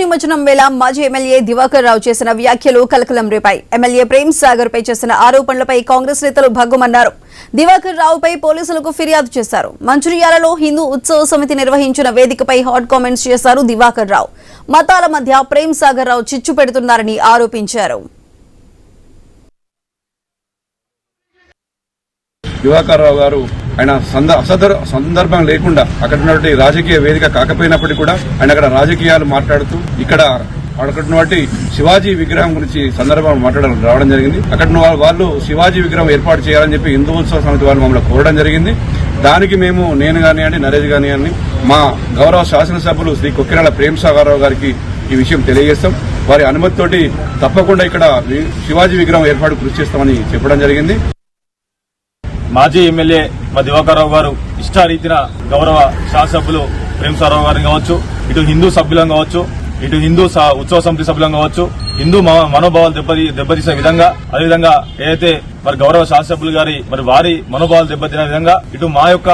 నిమజ్జనం వేళ మాజీ ఎమ్మెల్యే దివాకర్ రావు చేసిన వ్యాఖ్యలు కలకలం రేపాయి. ఎమ్మెల్యే ప్రేమ్ సాగర్ పై చేసిన ఆరోపణలపై కాంగ్రెస్ నేతలు భగ్గుమన్నారు. దివాకర్ రావుపై పోలీసులకు ఫిర్యాదు చేశారు. మంచిర్యాలలో హిందూ ఉత్సవ సమితి నిర్వహించిన వేదికపై హాట్ కామెంట్స్ చేశారు దివాకర్ రావు. మతాల మధ్య ప్రేమ్ సాగర్ రావు చిచ్చు పెడుతున్నారని ఆరోపించారు. దివాకర్ రావు గారు ఆయన సందర్భం లేకుండా అక్కడ ఉన్నటువంటి రాజకీయ వేదిక కాకపోయినప్పటికీ కూడా ఆయన అక్కడ రాజకీయాలు మాట్లాడుతూ అక్కడ ఉన్నటువంటి శివాజీ విగ్రహం గురించి సందర్భం మాట్లాడడం రావడం జరిగింది. అక్కడ వాళ్ళు శివాజీ విగ్రహం ఏర్పాటు చేయాలని చెప్పి హిందూ ఉత్సవ సమితి వాళ్ళు మమ్మల్ని కోరడం జరిగింది. దానికి మేము నేను కానివ్వండి, నరేష్ కానివ్వండి, మా గౌరవ శాసనసభ్యులు శ్రీ కొక్కిరాల ప్రేమ్ సాగర్ రావు గారికి ఈ విషయం తెలియజేస్తాం. వారి అనుమతితోటి తప్పకుండా ఇక్కడ శివాజీ విగ్రహం ఏర్పాటు కృషి చేస్తామని చెప్పడం జరిగింది. మాజీ ఎమ్మెల్యే మా దివాకర్ రావు గారు ఇష్టారీతిన గౌరవ శాసనసభ్యులు ప్రేమ్ సాగర్ రావు గారిని కావచ్చు, ఇటు హిందూ సభ్యులం కావచ్చు, ఇటు హిందూ ఉత్సవ సమితి సభ్యులం కావచ్చు, హిందూ మనోభావాలు దెబ్బతీసే విధంగా, అదేవిధంగా ఏదైతే మరి గౌరవ శాసనసభ్యులు గారి వారి మనోభావాలు దెబ్బతినే విధంగా ఇటు మా యొక్క